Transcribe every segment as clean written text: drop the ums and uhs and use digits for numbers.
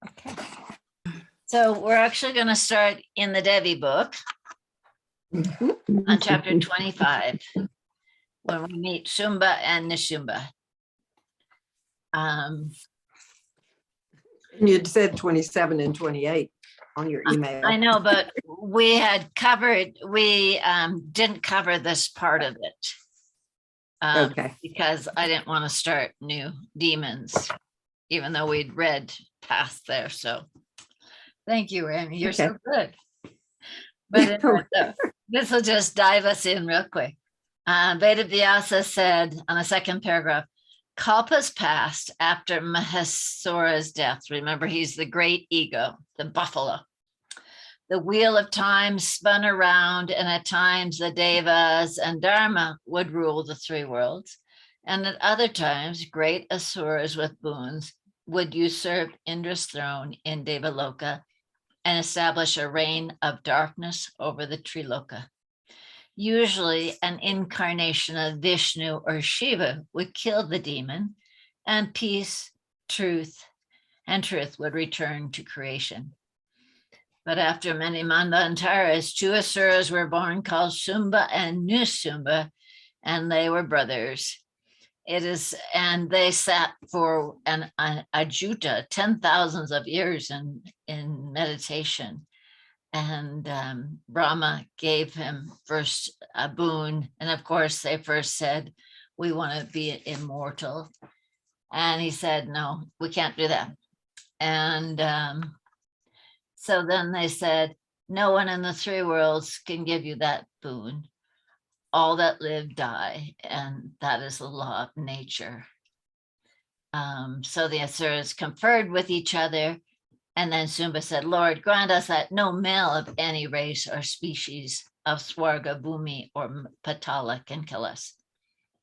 Okay. So we're actually going to start in the Devi book on chapter 25, when we meet Shumba and Nishumba. You'd said 27 and 28 on your email. I know, but we had covered, we didn't cover this part of it. Okay. Because I didn't want to start new demons, even though we'd read past there. So thank you, Amy. You're so good. But this will just dive us in real quick. Vedavyasa said on the second paragraph, Kalpa's passed after Mahesura's death. Remember, he's the great ego, the buffalo. The wheel of time spun around, and at times the Devas and Dharma would rule the three worlds. And at other times, great asuras with boons would usurp Indra's throne in Devaloka and establish a reign of darkness over the Triloka. Usually an incarnation of Vishnu or Shiva would kill the demon, and peace, truth would return to creation. But after many manvantaras, two asuras were born called Shumba and Nusumba, and they were brothers. And they sat for an ajuta, 10,000 of years in meditation. And Brahma gave him first a boon. And of course, they first said, we want to be immortal. And he said, no, we can't do that. And so then they said, no one in the three worlds can give you that boon. All that live die, and that is the law of nature. So the asuras conferred with each other, and then Shumba said, Lord, grant us that no male of any race or species of Swarga, Bhumi, or Patala can kill us.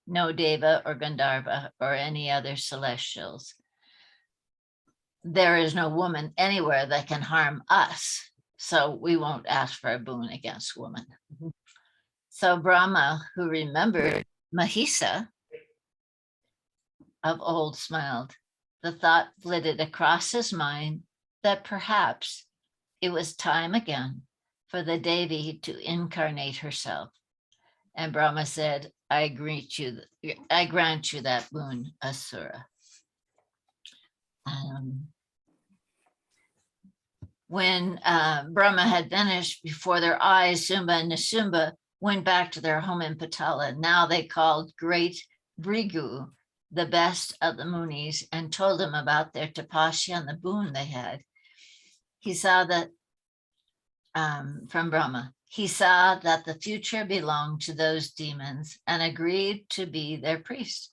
No Deva or Gandharva or any other celestials. There is no woman anywhere that can harm us, so we won't ask for a boon against woman. So Brahma, who remembered Mahisa of old, smiled. The thought flitted across his mind that perhaps it was time again for the Devi to incarnate herself. And Brahma said, I grant you that boon, Asura. When Brahma had vanished before their eyes, Shumba and Nishumba went back to their home in Patala. Now they called great Brigu, the best of the Munis, and told him about their tapasya and the boon they had. He saw that, from Brahma, he saw that the future belonged to those demons and agreed to be their priest.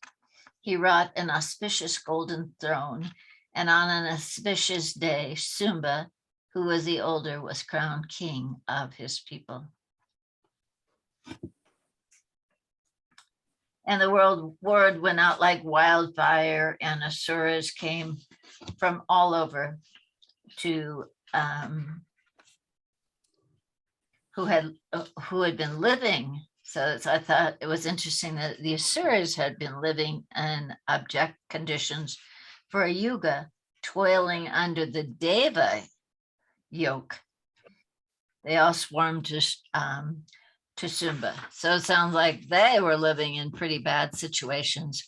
He wrought an auspicious golden throne, and on an auspicious day, Shumba, who was the older, was crowned king of his people. And the word went out like wildfire, and asuras came from all over to who had been living. So I thought it was interesting that the asuras had been living in abject conditions for a yuga, toiling under the Deva yoke. They all swarmed to Shumba. So it sounds like they were living in pretty bad situations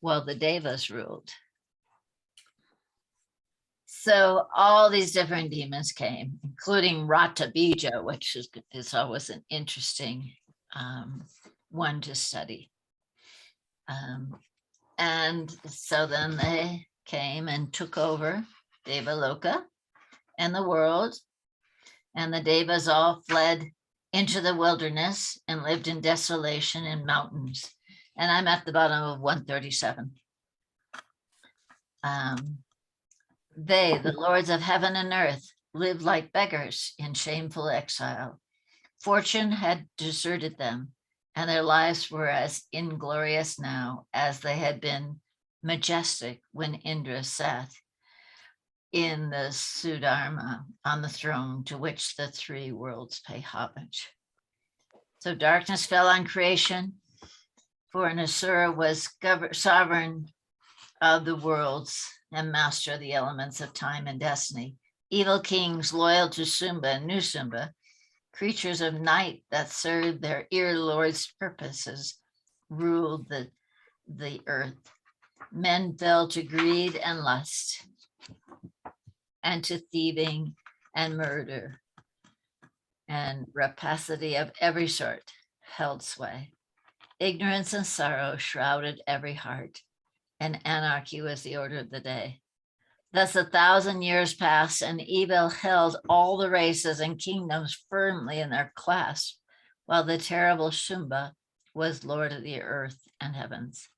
while the Devas ruled. So all these different demons came, including Rata Bija, which is always an interesting one to study. And so then they came and took over Devaloka and the world, and the Devas all fled into the wilderness and lived in desolation in mountains. And I'm at the bottom of 137. They, the lords of heaven and earth, lived like beggars in shameful exile. Fortune had deserted them, and their lives were as inglorious now as they had been majestic when Indra sat in the Sudharma on the throne to which the three worlds pay homage. So darkness fell on creation, for an asura was sovereign of the worlds and master of the elements of time and destiny. Evil kings loyal to Sumba and New Sumba, creatures of night that served their ear lord's purposes, ruled the earth. Men fell to greed and lust, and to thieving and murder, and rapacity of every sort held sway. Ignorance and sorrow shrouded every heart, and anarchy was the order of the day. Thus 1,000 years passed, and evil held all the races and kingdoms firmly in their clasp, while the terrible Shumba was lord of the earth and heavens.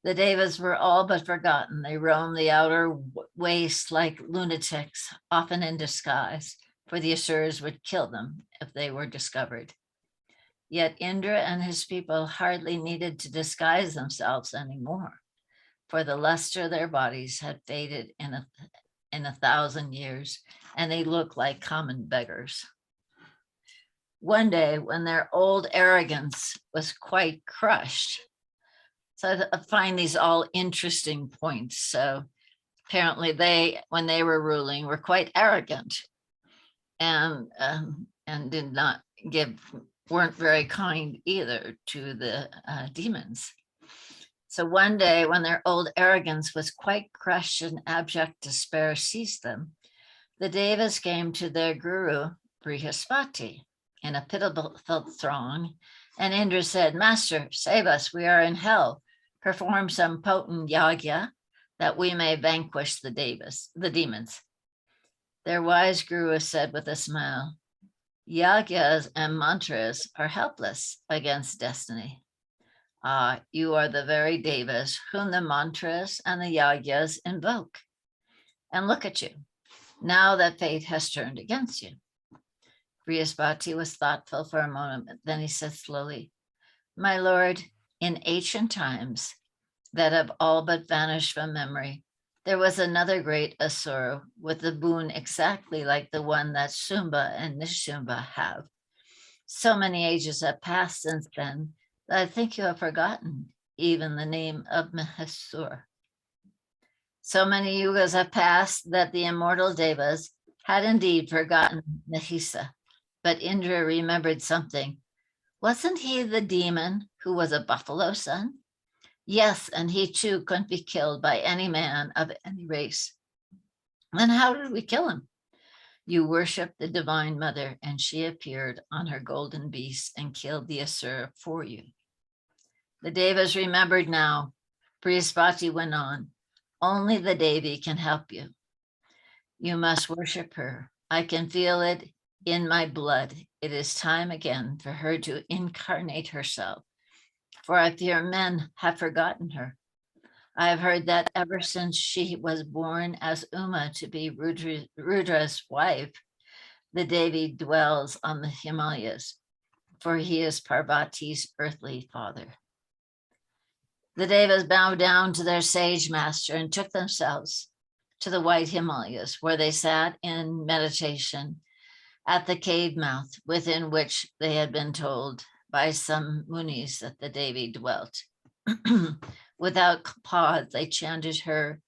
The Devas were all but forgotten. They roamed the outer waste like lunatics, often in disguise, for the Asuras would kill them if they were discovered. Yet Indra and his people hardly needed to disguise themselves anymore, for the luster of their bodies had faded in 1,000 years, and they looked like common beggars. One day, when their old arrogance was quite crushed, so I find these all interesting points. So apparently they, when they were ruling, were quite arrogant and did not weren't very kind either to the demons. So one day when their old arrogance was quite crushed and abject despair seized them, the Devas came to their guru, Brihaspati, in a pitiful throng, and Indra said, "Master, save us, we are in hell. Perform some potent yagya that we may vanquish the demons." Their wise guru said with a smile, "Yagyas and mantras are helpless against destiny. Ah, you are the very Devas whom the mantras and the yagyas invoke. And look at you, now that fate has turned against you." Brihaspati was thoughtful for a moment. Then he said slowly, "My lord, in ancient times that have all but vanished from memory, there was another great Asura with a boon exactly like the one that Shumba and Nishumba have. So many ages have passed since then that I think you have forgotten even the name of Mahesura. So many yugas have passed that the immortal Devas had indeed forgotten Mahisa, but Indra remembered something. Wasn't he the demon who was a buffalo son? Yes, and he too couldn't be killed by any man of any race. Then how did we kill him? You worshiped the Divine Mother, and she appeared on her golden beast and killed the Asura for you." The Devas remembered now. Brihaspati went on, "Only the Devi can help you. You must worship her. I can feel it in my blood. It is time again for her to incarnate herself, for I fear men have forgotten her. I have heard that ever since she was born as Uma to be Rudra's wife, the Devi dwells on the Himalayas, for he is Parvati's earthly father." The Devas bowed down to their sage master and took themselves to the White Himalayas, where they sat in meditation at the cave mouth within which they had been told by some munis that the Devi dwelt. Without pause, they chanted her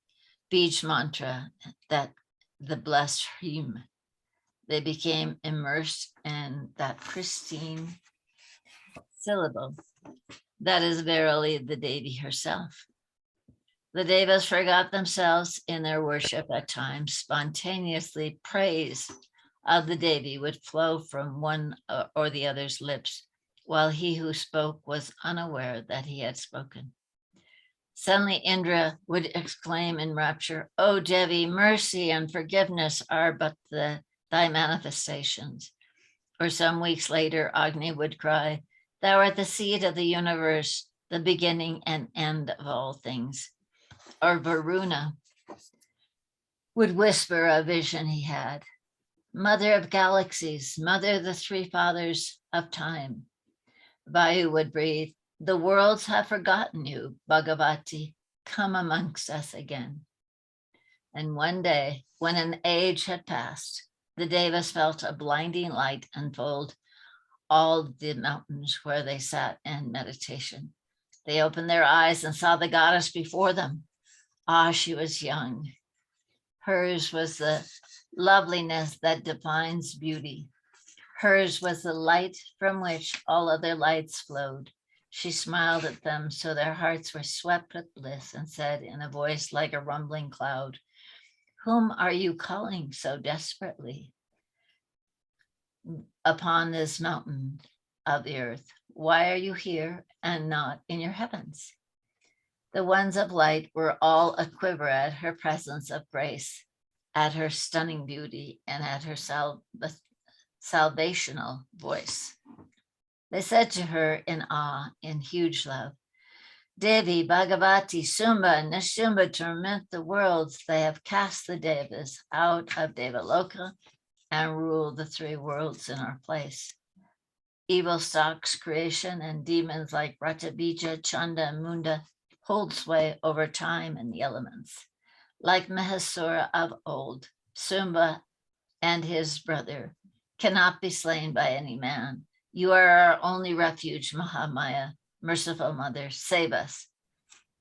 beach mantra, that the blessed hymn. They became immersed in that pristine syllable that is verily the Devi herself. The Devas forgot themselves in their worship at times. Spontaneously, praise of the Devi would flow from one or the other's lips, while he who spoke was unaware that he had spoken. Suddenly Indra would exclaim in rapture, "O Devi, mercy and forgiveness are but thy manifestations." Or some weeks later, Agni would cry, "Thou art the seed of the universe, the beginning and end of all things." Or Varuna would whisper a vision he had, "Mother of galaxies, mother of the three fathers of time." Vayu would breathe, "The worlds have forgotten you, Bhagavati, come amongst us again." And one day, when an age had passed, the Devas felt a blinding light unfold all the mountains where they sat in meditation. They opened their eyes and saw the goddess before them, Ah, she was young. Hers was the loveliness that defines beauty. Hers was the light from which all other lights flowed. She smiled at them so their hearts were swept with bliss and said in a voice like a rumbling cloud, "Whom are you calling so desperately upon this mountain of the earth? Why are you here and not in your heavens?" The ones of light were all aquiver at her presence of grace, at her stunning beauty, and at her salvational voice. They said to her in awe, in huge love, "Devi, Bhagavati, Sumba, and Nishumba torment the worlds. They have cast the Devas out of Devaloka and rule the three worlds in our place. Evil stalks creation, and demons like Ratabija, Chanda, and Munda hold sway over time and the elements. Like Mahasura of old, Sumba and his brother cannot be slain by any man. You are our only refuge, Mahamaya, merciful mother, save us."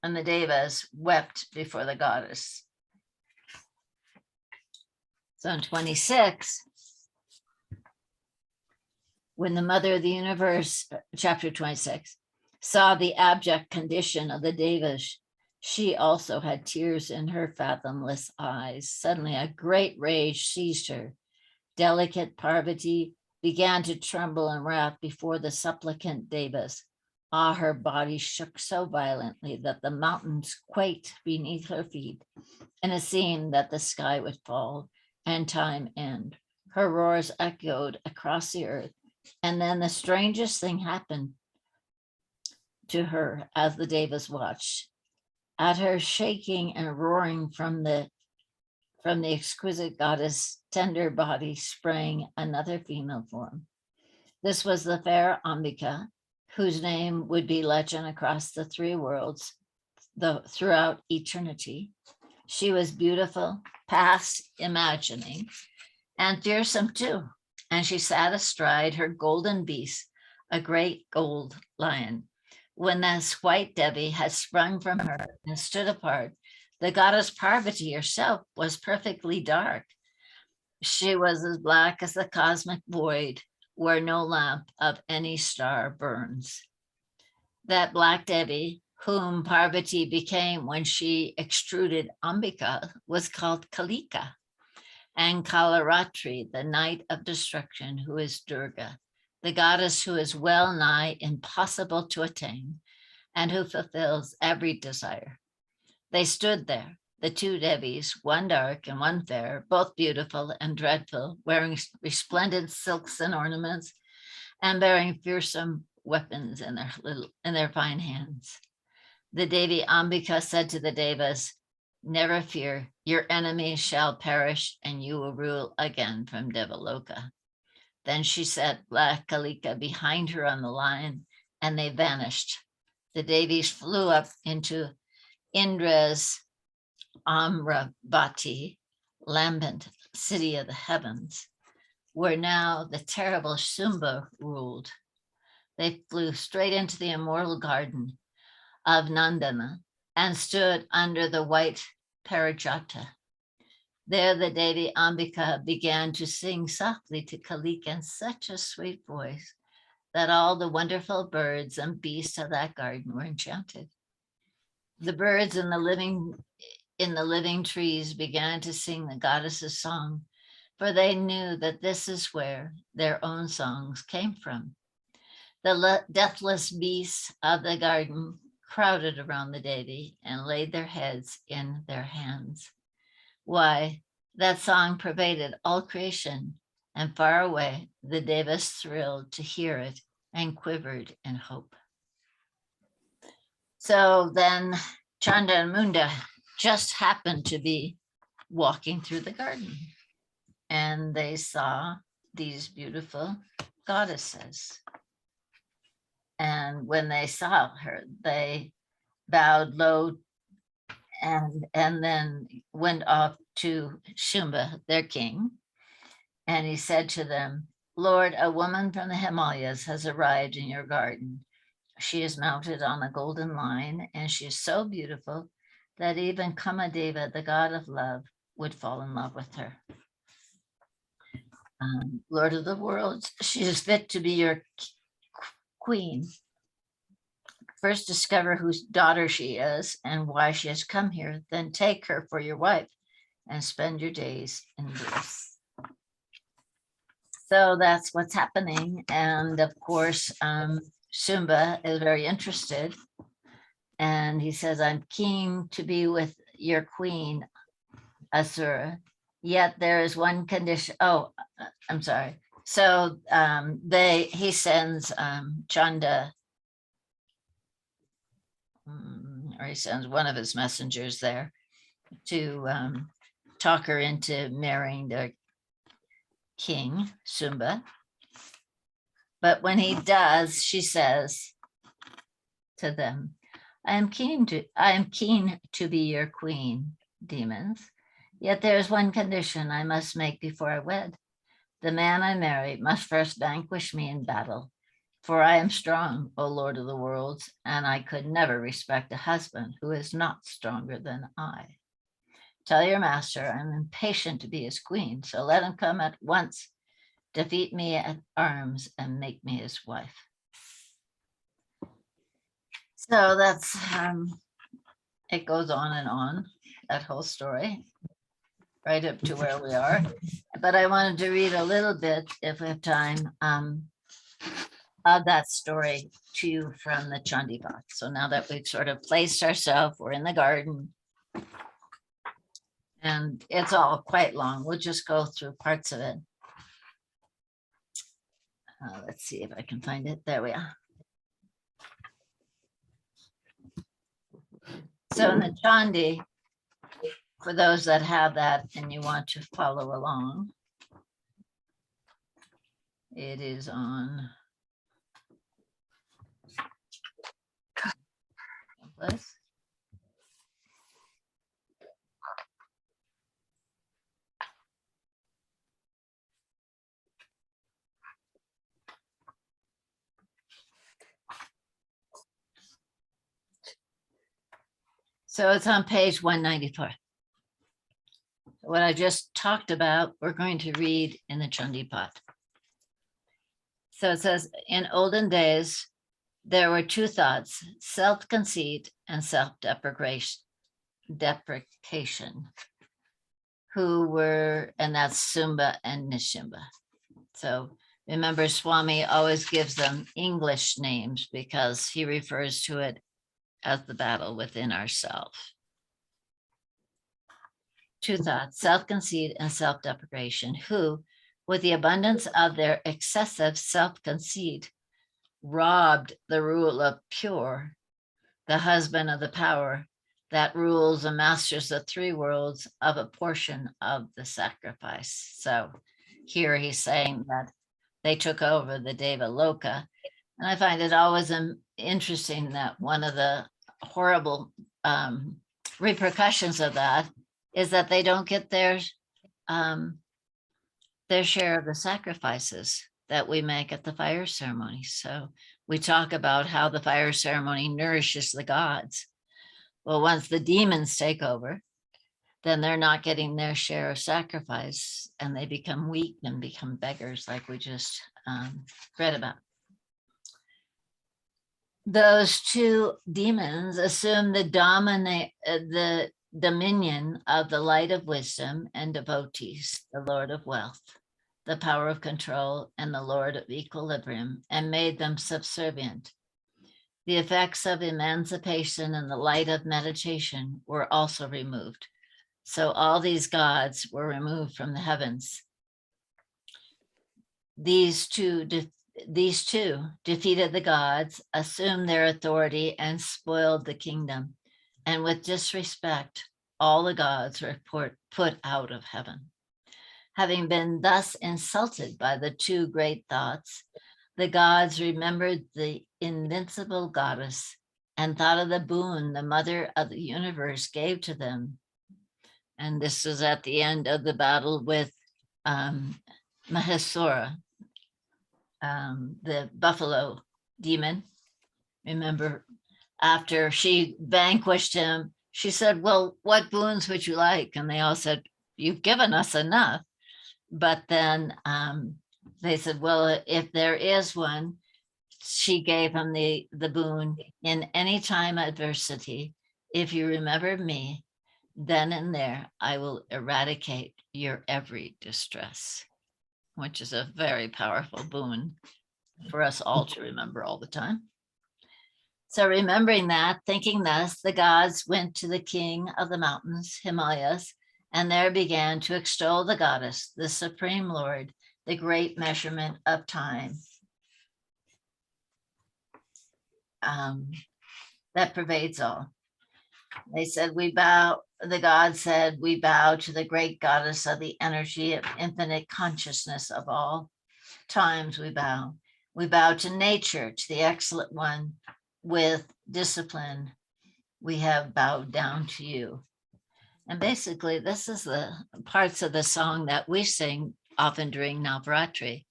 And the Devas wept before the goddess. So in 26, when the mother of the universe, chapter 26, saw the abject condition of the Devas, she also had tears in her fathomless eyes. Suddenly a great rage seized her. Delicate Parvati began to tremble in wrath before the supplicant Devas. Ah, her body shook so violently that the mountains quaked beneath her feet, and it seemed that the sky would fall and time end. Her roars echoed across the earth, and then the strangest thing happened to her as the Devas watched. At her shaking and roaring from the exquisite goddess' tender body sprang another female form. This was the fair Ambika, whose name would be legend across the three worlds throughout eternity. She was beautiful, past imagining, and fearsome too. And she sat astride her golden beast, a great gold lion. When this white Devi had sprung from her and stood apart, the goddess Parvati herself was perfectly dark. She was as black as the cosmic void where no lamp of any star burns. That black Devi, whom Parvati became when she extruded Ambika, was called Kalika, and Kalaratri, the night of destruction, who is Durga, the goddess who is well nigh impossible to attain and who fulfills every desire. They stood there, the two Devis, one dark and one fair, both beautiful and dreadful, wearing resplendent silks and ornaments, and bearing fearsome weapons in their fine hands. The Devi Ambika said to the Devas, "Never fear, your enemies shall perish and you will rule again from Devaloka." Then she set black Kalika behind her on the lion, and they vanished. The Devis flew up into Indra's Amravati, lambent city of the heavens, where now the terrible Shumba ruled. They flew straight into the immortal garden of Nandana and stood under the white Parijata. There the Devi Ambika began to sing softly to Kalika in such a sweet voice that all the wonderful birds and beasts of that garden were enchanted. The birds in the living trees began to sing the goddess's song, for they knew that this is where their own songs came from. The deathless beasts of the garden crowded around the Devi and laid their heads in their hands. Why, that song pervaded all creation, and far away the Devas thrilled to hear it and quivered in hope. So then Chanda and Munda just happened to be walking through the garden, and they saw these beautiful goddesses. And when they saw her, they bowed low and then went off to Shumba, their king. And he said to them, "Lord, a woman from the Himalayas has arrived in your garden. She is mounted on a golden lion, and she is so beautiful that even Kamadeva, the god of love, would fall in love with her. Lord of the worlds, she is fit to be your queen. First discover whose daughter she is and why she has come here, then take her for your wife and spend your days in bliss. So that's what's happening. And of course, Shumba is very interested. And he says, I'm keen to be with your queen, Asura. Yet there is one condition. Oh, I'm sorry. So he sends Chanda, or he sends one of his messengers there to talk her into marrying the king, Shumba. But when he does, she says to them, I am keen to be your queen, demons. Yet there is one condition I must make before I wed. The man I marry must first vanquish me in battle, for I am strong, O Lord of the worlds, and I could never respect a husband who is not stronger than I. Tell your master I'm impatient to be his queen, so let him come at once, defeat me at arms, and make me his wife. So that's, it goes on, that whole story, right up to where we are. But I wanted to read a little bit, if we have time, of that story to you from the Chandipat. So now that we've sort of placed ourselves, we're in the garden. And it's all quite long. We'll just go through parts of it. Let's see if I can find it. There we are. So in the Chandi, for those that have that and you want to follow along, it is on. So it's on page 194. What I just talked about, we're going to read in the Chandipat. So it says, in olden days, there were two thoughts, self-conceit and self-deprecation, who were, and that's Shumba and Nishimba. So remember, Swami always gives them English names because he refers to it as the battle within ourselves. Two thoughts, self-conceit and self-deprecation, who, with the abundance of their excessive self-conceit, robbed the rule of pure, the husband of the power that rules and masters the three worlds, of a portion of the sacrifice. So here he's saying that they took over the Deva Loka. And I find it always interesting that one of the horrible repercussions of that is that they don't get their share of the sacrifices that we make at the fire ceremony. So we talk about how the fire ceremony nourishes the gods. Well, once the demons take over, then they're not getting their share of sacrifice and they become weak and become beggars, like we just read about. Those two demons assume the dominion of the light of wisdom and devotees, the Lord of wealth, the power of control, and the Lord of equilibrium, and made them subservient. The effects of emancipation and the light of meditation were also removed. So all these gods were removed from the heavens. These two defeated the gods, assumed their authority, and spoiled the kingdom. And with disrespect, all the gods were put out of heaven. Having been thus insulted by the two great thoughts, the gods remembered the invincible goddess and thought of the boon the mother of the universe gave to them. And this was at the end of the battle with Mahesura, the buffalo demon. Remember, after she vanquished him, she said, well, what boons would you like? And they all said, you've given us enough. But then they said, well, if there is one, she gave him the boon, in any time adversity, if you remember me, then and there I will eradicate your every distress, which is a very powerful boon for us all to remember all the time. So remembering that, thinking thus, the gods went to the king of the mountains, Himalayas, and there began to extol the goddess, the supreme Lord, the great measurement of time that pervades all. They said, we bow, the god said, we bow to the great goddess of the energy of infinite consciousness of all times we bow. We bow to nature, to the excellent one with discipline. We have bowed down to you. And basically, this is the parts of the song that we sing often during Navaratri.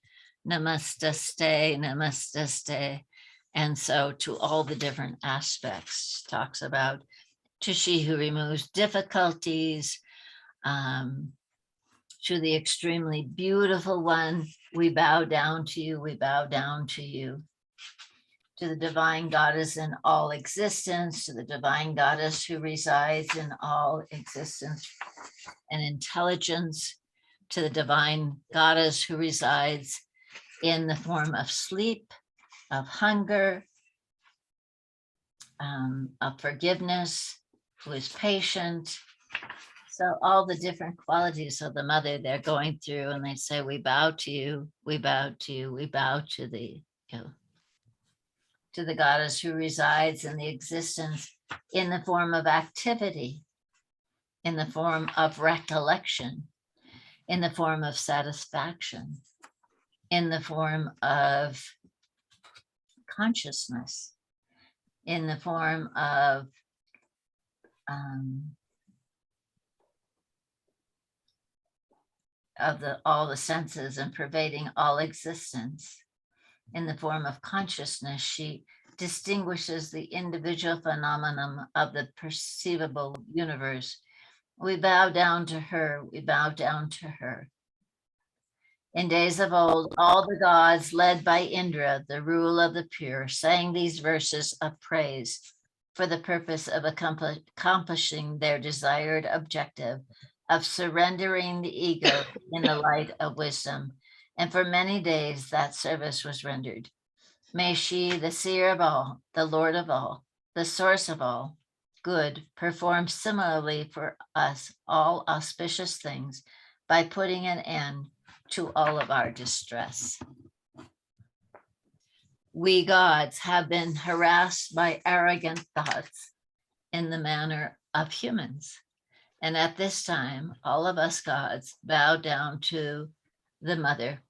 Namaste, namaste. And so to all the different aspects, talks about to she who removes difficulties, to the extremely beautiful one, we bow down to you, we bow down to you. To the divine goddess in all existence, to the divine goddess who resides in all existence and intelligence, to the divine goddess who resides in the form of sleep, of hunger, of forgiveness, who is patient. So all the different qualities of the mother they're going through, and they say, we bow to you, we bow to you, we bow to the, to the goddess who resides in the existence in the form of activity, in the form of recollection, in the form of satisfaction, in the form of consciousness, in the form of all the senses and pervading all existence. In the form of consciousness, she distinguishes the individual phenomenon of the perceivable universe. We bow down to her, we bow down to her. In days of old, all the gods led by Indra, the rule of the pure, sang these verses of praise for the purpose of accomplishing their desired objective of surrendering the ego in the light of wisdom. And for many days that service was rendered. May she, the seer of all, the Lord of all, the source of all good, perform similarly for us all auspicious things by putting an end to all of our distress. We gods have been harassed by arrogant thoughts in the manner of humans. And at this time, all of us gods bow down to the mother,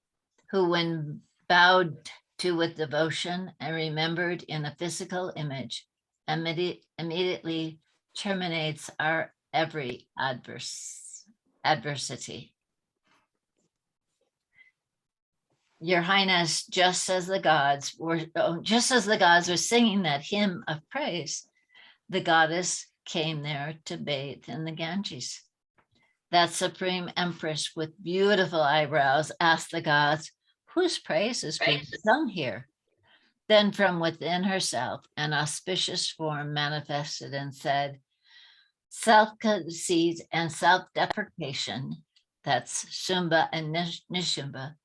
who when bowed to with devotion and remembered in a physical image, immediately terminates our every adversity. Your Highness, just as the gods were singing that hymn of praise, the goddess came there to bathe in the Ganges. That supreme empress with beautiful eyebrows asked the gods, whose praise is being sung here? Then from within herself, an auspicious form manifested and said, self-conceit and self-deprecation, that's Shumba and Nishumba,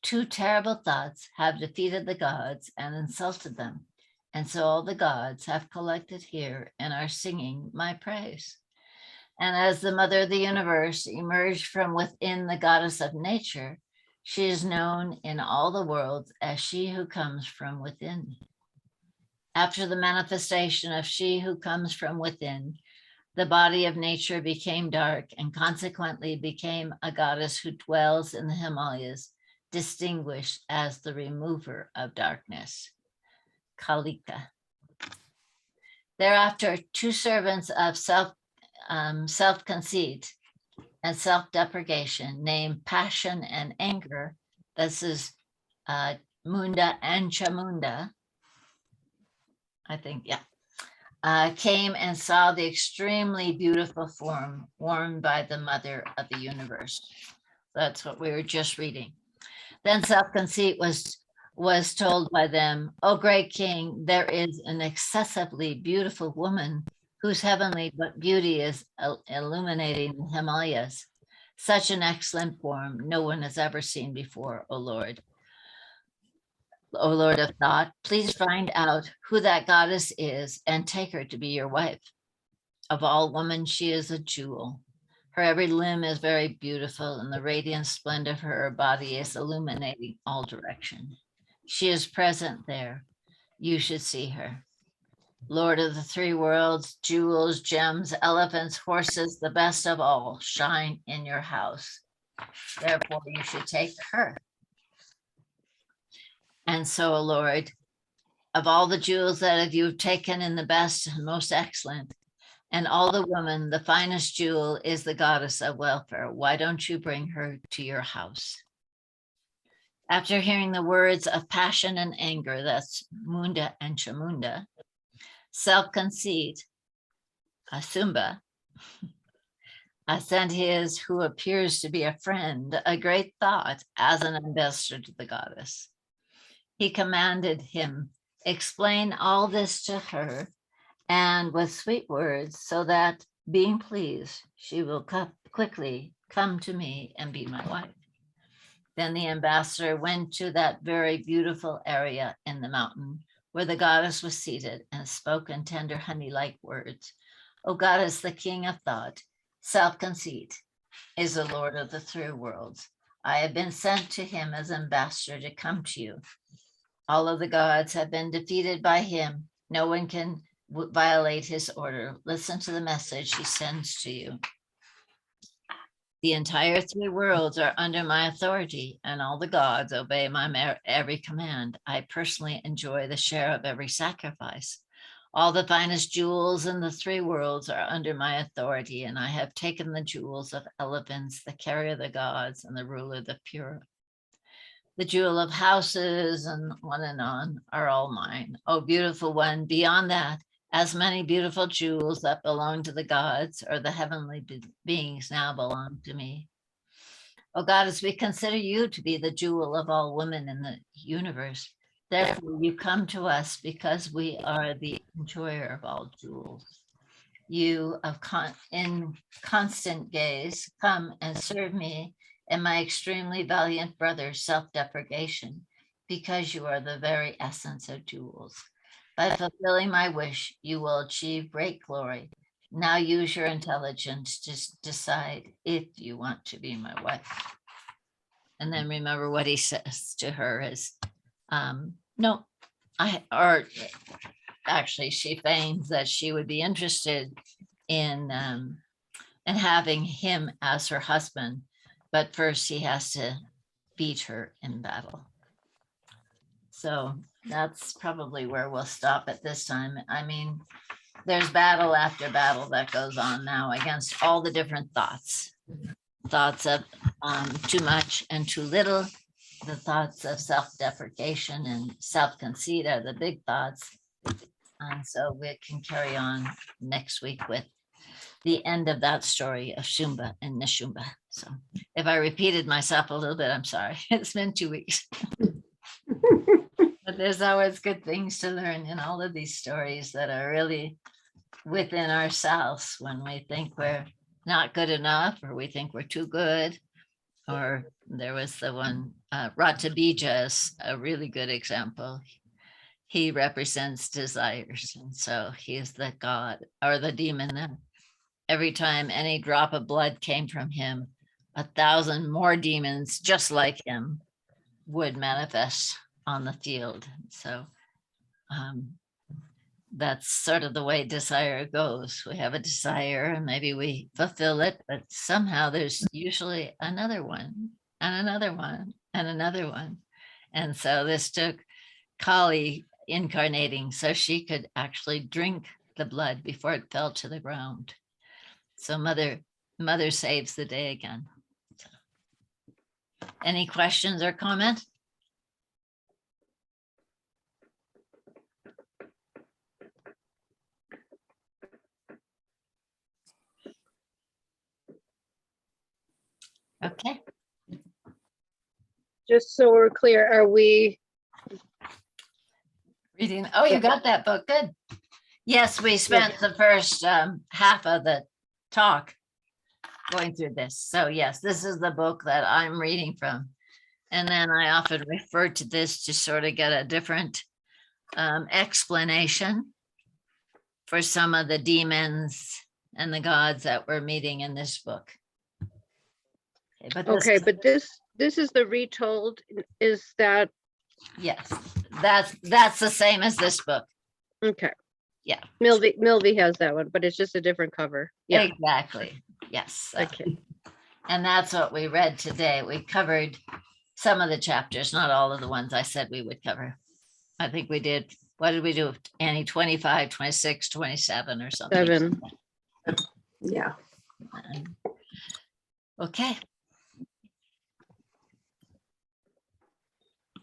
two terrible thoughts have defeated the gods and insulted them. And so all the gods have collected here and are singing my praise. And as the mother of the universe emerged from within the goddess of nature, she is known in all the worlds as she who comes from within. After the manifestation of she who comes from within, the body of nature became dark and consequently became a goddess who dwells in the Himalayas, distinguished as the remover of darkness, Kalika. Thereafter, two servants of self-conceit and self-deprecation named Passion and Anger, this is Munda and Chamunda, I think, yeah, came and saw the extremely beautiful form worn by the mother of the universe. That's what we were just reading. Then self-conceit was told by them, "O great king, there is an excessively beautiful woman whose heavenly beauty is illuminating the Himalayas. Such an excellent form no one has ever seen before, O Lord. O Lord of thought, please find out who that goddess is and take her to be your wife. Of all women, she is a jewel. Her every limb is very beautiful, and the radiant splendor of her body is illuminating all direction. She is present there. You should see her. Lord of the three worlds, jewels, gems, elephants, horses, the best of all, shine in your house. Therefore, you should take her." And so, Lord, of all the jewels that you've taken in the best and most excellent, and all the women, the finest jewel is the goddess of welfare. Why don't you bring her to your house? After hearing the words of passion and anger, that's Munda and Chamunda, self-conceit, Asumba, sent his, who appears to be a friend, a great thought as an ambassador to the goddess. He commanded him, explain all this to her and with sweet words, so that being pleased, she will quickly come to me and be my wife. Then the ambassador went to that very beautiful area in the mountain where the goddess was seated and spoke in tender honey-like words. O goddess, the king of thought, self-conceit, is the lord of the three worlds. I have been sent to him as ambassador to come to you. All of the gods have been defeated by him. No one can violate his order. Listen to the message he sends to you. The entire three worlds are under my authority, and all the gods obey my every command. I personally enjoy the share of every sacrifice. All the finest jewels in the three worlds are under my authority, and I have taken the jewels of elephants, the carrier of the gods, and the ruler of the pure. The jewel of houses and on are all mine. Oh, beautiful one, beyond that, as many beautiful jewels that belong to the gods or the heavenly beings now belong to me. Oh, goddess, we consider you to be the jewel of all women in the universe. Therefore, you come to us because we are the enjoyer of all jewels. You in constant gaze, come and serve me and my extremely valiant brother, self-deprecation, because you are the very essence of jewels. By fulfilling my wish, you will achieve great glory. Now use your intelligence to decide if you want to be my wife. And then remember what he says to her is, no, or actually she feigns that she would be interested in having him as her husband, but first he has to beat her in battle. So that's probably where we'll stop at this time. I mean, there's battle after battle that goes on now against all the different thoughts of too much and too little. The thoughts of self-deprecation and self-conceit are the big thoughts. And so we can carry on next week with the end of that story of Shumba and Nishumba. So if I repeated myself a little bit, I'm sorry. It's been 2 weeks. But there's always good things to learn in all of these stories that are really within ourselves when we think we're not good enough, or we think we're too good. Or there was the one, Ratabija is a really good example. He represents desires. And so he is the god or the demon that every time any drop of blood came from him, 1,000 more demons just like him would manifest on the field. So that's sort of the way desire goes. We have a desire and maybe we fulfill it, but somehow there's usually another one and another one and another one. And so this took Kali incarnating so she could actually drink the blood before it fell to the ground. So mother saves the day again. So, any questions or comments? Okay, Just so we're clear, are we, reading. Oh, you got that book. Good. Yes, we spent the first half of the talk going through this. So yes, this is the book that I'm reading from. And then I often refer to this to sort of get a different explanation for some of the demons and the gods that we're meeting in this book. okay, but this is the retold, is that, Yes, that's the same as this book. okay. Yeah. Milby has that one, but it's just a different cover. Yeah, Exactly. Yes. okay. And that's what we read today. We covered some of the chapters, not all of the ones I said we would cover. I think we did, what did we do? Annie, 25, 26, 27 or something. 7. Yeah. Okay,